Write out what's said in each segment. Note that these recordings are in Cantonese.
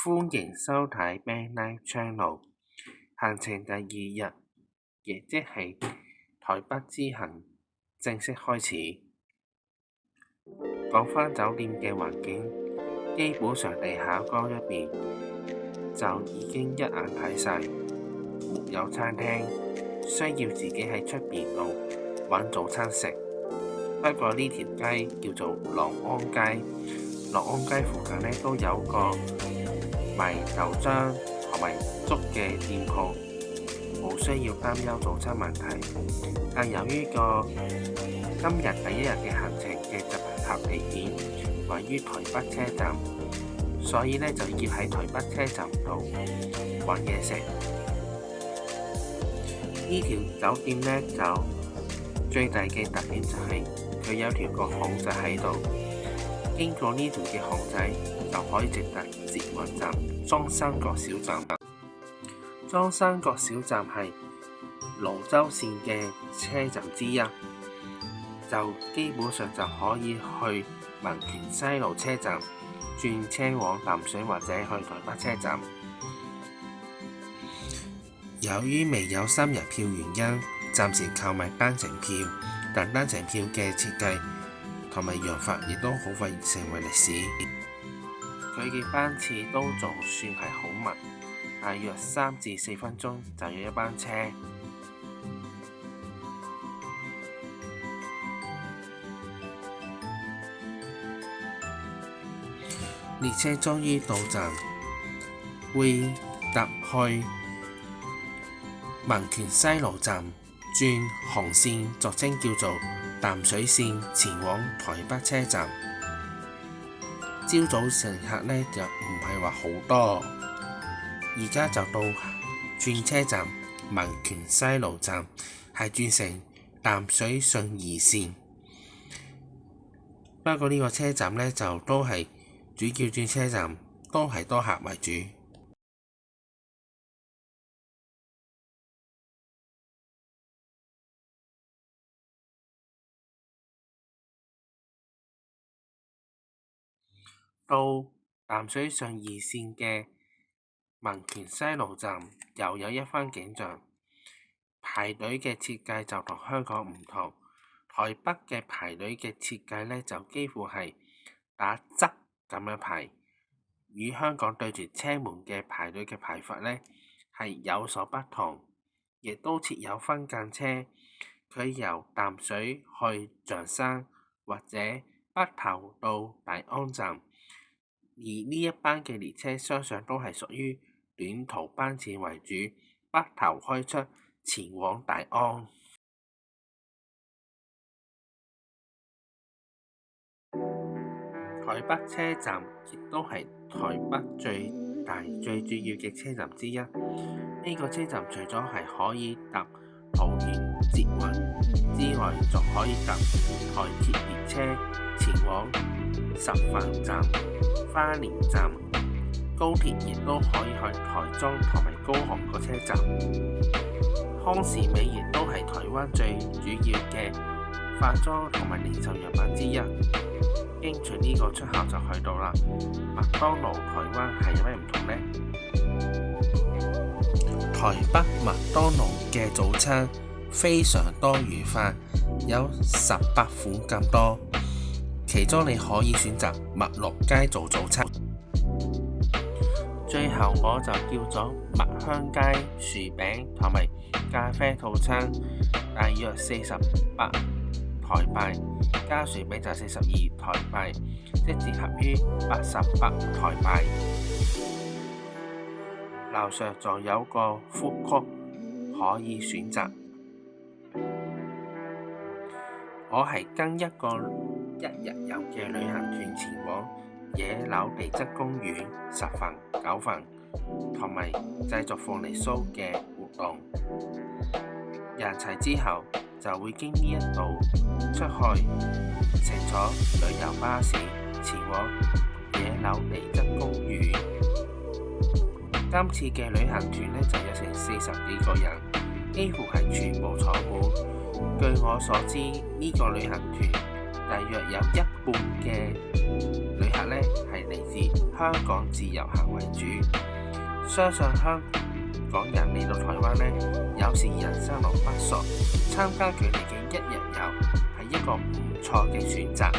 歡迎收睇 Manlife Channel。行程第二日，亦即係台北之行正式開始。講返酒店嘅環境，基本上地下嗰一邊就已經一眼睇晒，沒有餐廳，需要自己喺出邊度揾早餐食。不過呢條街叫做樂安街，樂安街附近呢都有個賣豆漿同埋粥嘅店鋪，冇需要擔憂早餐問題。但由於今日第一日嘅行程嘅集合地點位於台北車站，所以呢就要喺台北車站度揾嘢食。呢條酒店呢就最大嘅特點就係佢有條個巷仔喺度，經過呢條嘅巷仔就可以直達捷運站中山國小站。中山國小站係蘆洲線嘅車站之一，就基本上就可以去民權西路車站轉車往淡水或者去台北車站。由於未有3日票原因，暫時購買單程票，但單程票嘅設計同埋用法亦都好快成為歷史。佢嘅班次都仲算係好密，大約3至4分鐘就有一班車。列車終於到站，會搭去民權西路站轉紅線，俗稱叫做淡水線，前往台北車站。朝早乘客呢就唔係話好多，而家就到轉車站民權西路站，係轉成淡水信義線。不過呢個車站呢就都係主要轉車站，都係多客為主。到淡水信義線嘅民權西路站又有一番景象，排隊嘅設計就同香港唔同。台北嘅排隊嘅設計呢，就幾乎係打側咁樣排，與香港對住車門嘅排隊嘅排法呢係有所不同，亦都設有分間車，佢由淡水去象山或者北投到大安站。而呢一班嘅列車相信都係屬於短途班次為主，北投開出前往大安。台北車站亦都係台北最大最主要嘅車站之一。呢個車站除咗係可以搭桃園捷運之外，仲可以搭台鐵列車前往十飯站、花蓮站，高鐵亦都可以去台中同埋高雄個車站。康是美亦都係台灣最主要嘅化妝同埋零售藥品之一。經隨呢個出口就去到啦。麥當勞台灣係有咩唔同呢？台北麥當勞嘅早餐非常多元化，有18款咁多，其中你可以選擇麥樂雞做早餐。最後我就叫咗麥香雞薯餅同埋咖啡套餐，大約48台幣，加薯餅就42台幣，即折合於88台幣。樓上仲有個food court可以選擇。我係跟一個1日遊嘅旅行團前往野柳地質公園10份9份，同埋製作鳳梨酥嘅活動。人齊之後就會經呢一度出去，乘坐旅遊巴士前往野柳地質公園。今次嘅旅行團呢就有成40幾個人，幾乎係全部坐滿。據我所知，呢個旅行團大約有一半嘅旅行客呢係嚟自香港自由行為主。相信香港人嚟到台灣呢，有時人生路不熟，參加佢哋嘅一日遊係一個唔錯嘅選擇。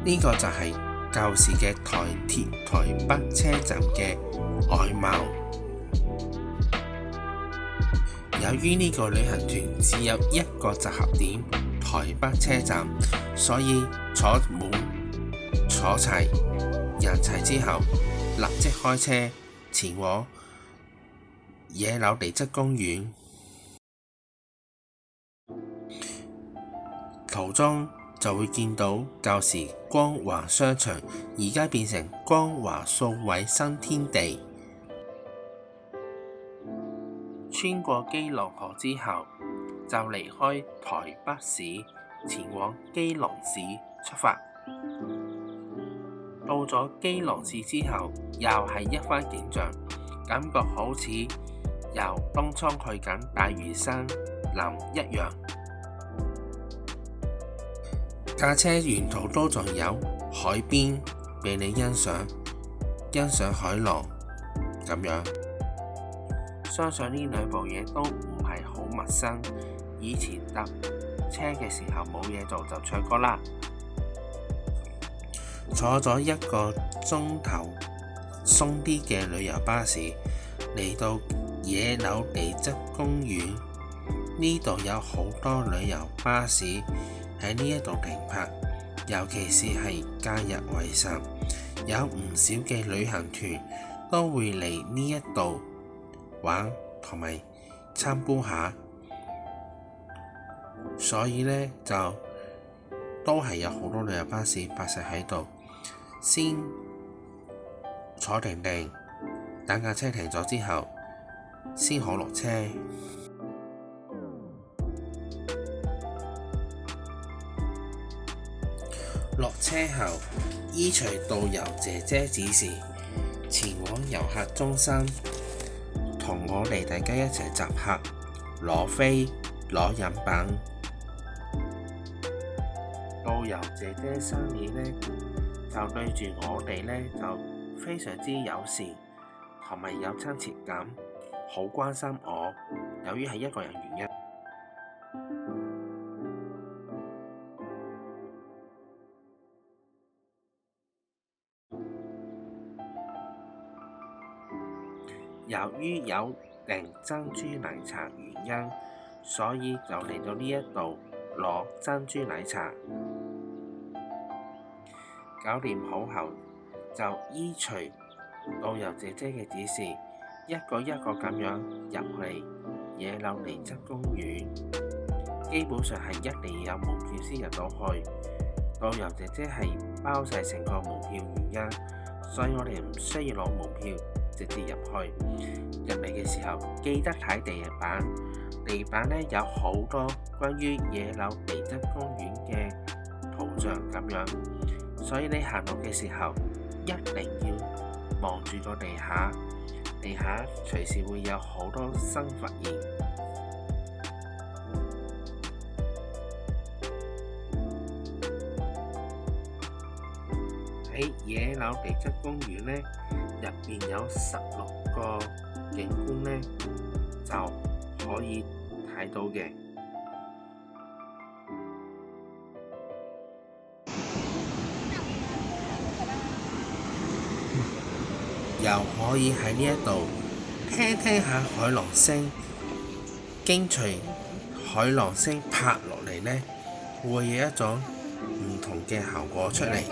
呢個就係舊時嘅台鐵台北車站嘅外貌。由於呢個旅行團只有一個集合點台北車站，所以坐齊人齊之後，立即開車前往野柳地質公園。途中就會見到舊時光華商場，而家變成光華數位新天地。穿過基隆河之後，就離開台北市，前往基隆市出發。到咗基隆市之後，又係一番景象，感覺好似由東涌去緊大嶼山林一樣。駕車沿途都仲有海邊俾你欣賞海浪咁樣。相信呢兩部嘢都唔係好陌生，以前搭車嘅時候冇嘢做就唱歌啦。坐咗一個鐘頭鬆啲嘅旅遊巴士嚟到野柳地質公園，呢度有好多旅遊巴士喺呢一度停泊，尤其是係假日為甚，有唔少嘅旅行團都會嚟呢一度玩同埋參觀下，所以呢，就都係有好多旅遊巴士泊晒喺度，先坐定定，等架車停咗之後先好落車。落車後依隨導遊姐姐指示前往遊客中心，同我哋大家一齊集合攞飛攞飲品。導遊姐姐心裏呢，就對住我哋呢，就非常之友善同埋有親切感，好關心我。由於係一個人原因，由於有訂珍珠奶茶原因，所以就嚟到呢一度攞珍珠奶茶。搞掂好後，就依隨導遊姐姐嘅指示，一個一個咁樣入嚟野柳地質公園。基本上係一定要有門票先入到去。導遊姐姐係包晒成個門票原因，所以我哋唔需要攞門票直接入去。入嚟嘅時候記得睇地板，地板呢有好多關於野柳地質公園嘅圖像咁樣，所以你行路嘅時候一定要望住個地下，地下隨時會有好多新發現。喺野柳地質公園呢，入邊有16個景觀呢，就可以睇到嘅。又可以喺呢一度聽下海浪聲，經隨海浪聲拍落嚟呢，會有一種唔同嘅效果出嚟。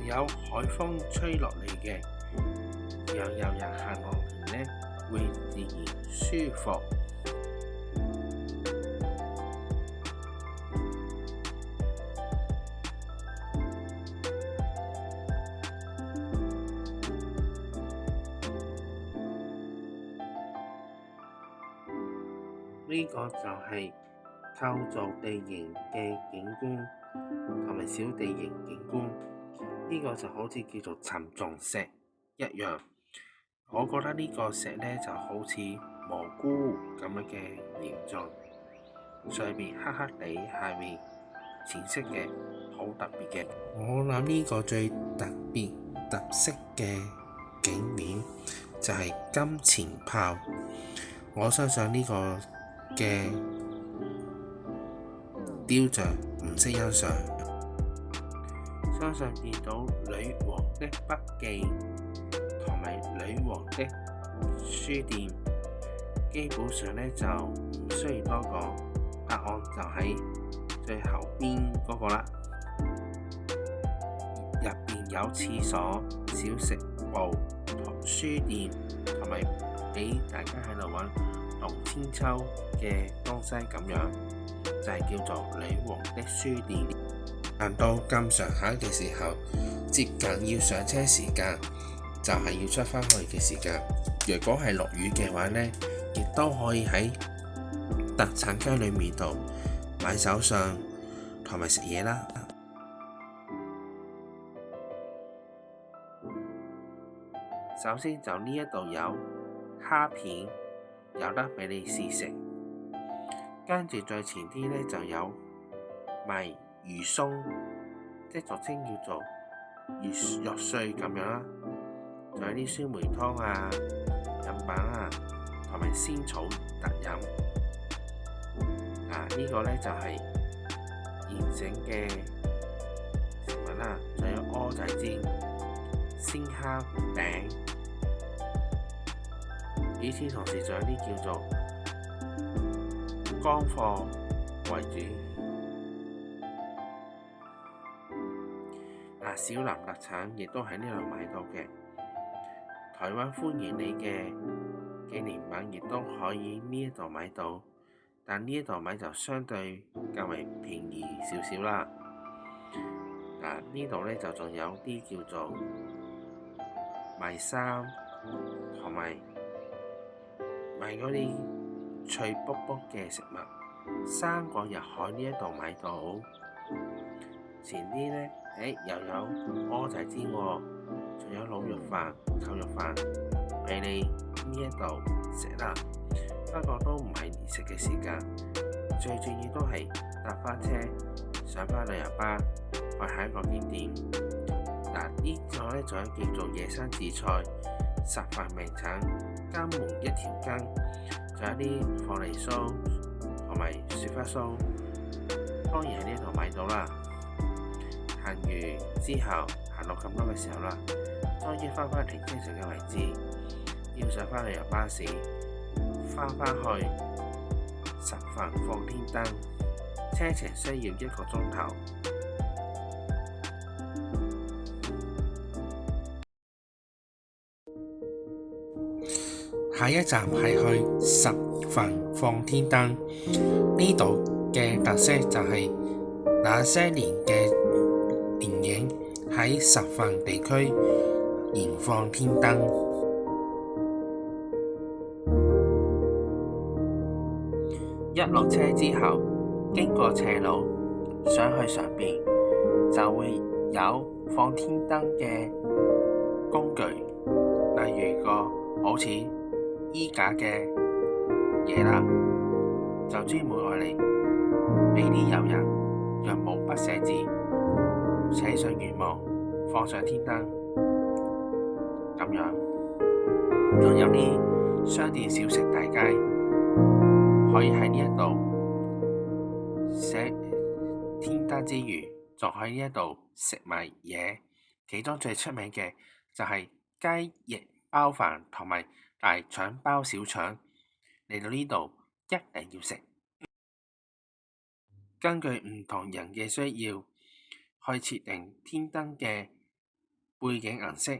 有海風吹落嚟嘅，讓遊人行落嚟呢會自然舒服。呢個就係構造地形嘅景觀同埋小地形景觀，呢個就好似叫做沉重石一樣。我覺得呢個石呢就好似蘑菇咁樣嘅形狀，上面黑黑地，下面淺色嘅，好特別嘅。我諗呢個最特色嘅景面就係金錢豹。我相信呢個嘅雕像唔識欣賞，相信見到女王的筆記同埋女王的書店，基本上呢就唔需要多講，答案就喺最後邊嗰個啦。入邊有廁所、小食部、書店，同埋俾大家喺度揾龍千秋嘅東西咁樣，就係叫做女王的書店。行到咁上下嘅時候，接近要上車時間，就係要出返去嘅時間。如果係落雨嘅話呢，亦都可以喺特產區裏面度買手信同埋食嘢啦。首先就呢一度有蝦片，有得俾你試食。跟住再前啲呢就有賣魚鬆，即俗稱叫做魚肉碎咁樣啦。仲有啲酸梅湯啊、飲品啊，同埋仙草特飲。呢個呢就係現成嘅食物啦。仲有蚵仔煎、鮮蝦餅。與此同時，仲有啲叫做乾貨為主。小南特產亦都喺呢度買到嘅。台灣歡迎你嘅紀念品亦都可以呢一度買到，但呢一度買就相對較為便宜少少啦。呢度呢就仲有啲叫做賣衫同埋賣嗰啲脆卜卜嘅食物。生果日海呢一度買到，前啲呢，又有蚵仔煎喎，仲有滷肉飯、扣肉飯俾你呢一度食啦。不過都唔係連食嘅時間，最重要都係搭返車上返旅遊巴去下一個景點。呢個呢仲有叫做野生紫菜、十份名產、金門一條羹，仲有啲鳳梨酥同埋雪花酥，當然喺呢度買到啦。行完之後，行到咁多嘅時候啦，終於翻返停車場嘅位置，要上返旅遊巴士，翻返去十份放天燈，車程需要1個鐘頭。下一站係去十份放天燈，呢度嘅特色就係那些年嘅電影喺十份地區燃放天燈。一落車之後，經過斜路上去上邊，就會有放天燈嘅工具，例如好似衣架嘅嘢啦，就專門愛嚟俾啲遊人用毛筆寫字，寫上願望，放上天燈咁樣。仲有啲商店小食大街，可以喺呢一度寫天燈之餘，仲喺呢一度食埋嘢。其中最出名嘅就係雞翼包飯同埋大腸包小腸，嚟到呢度一定要食。根據唔同人嘅需要，去設定天燈嘅背景顏色，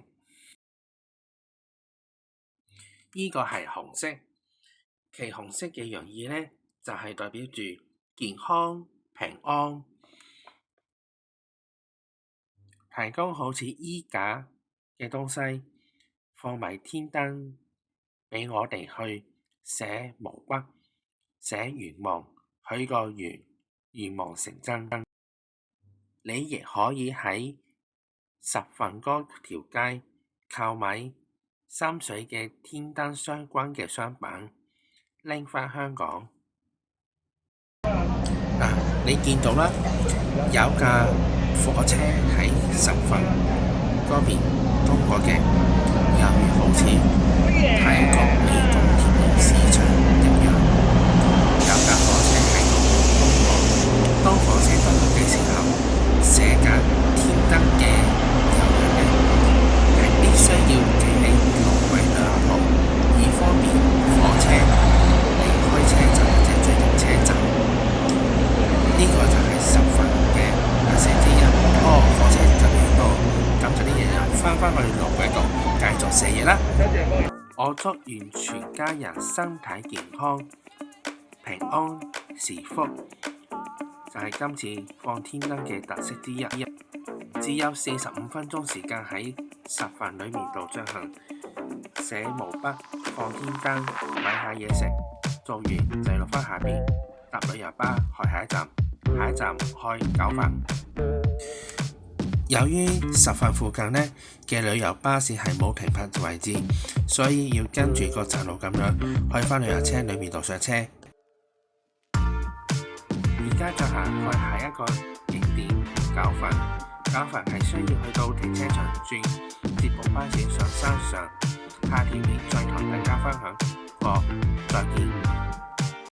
呢個係紅色，其紅色嘅用意呢，就係代表住健康平安，提供好似衣架嘅東西放埋天燈，俾我哋去寫毛筆、寫願望，許個願望成真。你亦可以喺十份嗰條街購買三水嘅天燈相關嘅商品，拎返香港。你見到啦，有架火車喺十份嗰邊通過嘅，猶如好似泰國美國鐵路市場一樣，有架火車喺度通過。當火車通過嘅時候，寫緊天燈嘅遊人呢，係必須要企喺路軌兩旁，以方便火車離開車站或者進入車站。呢個就係十份嘅特色之一。火車特別多，咁就啲人返去路軌度繼續食嘢啦。我祝願全家人身體健康、平安是福，就係今次放天燈嘅特色之一。只有45分鐘時間喺十份裏面度進行寫毛筆、放天燈、買下嘢食，做完就落返下邊搭旅遊巴去下一站。下一站開9份。由於十份附近呢嘅旅遊巴士係冇停泊位置，所以要跟住個站路咁樣去返旅遊車裏面度上車。而家進行去下一個景點9份。9份係需要去到停車場轉接駁巴士上山上。下條片再同大家分享過，再見。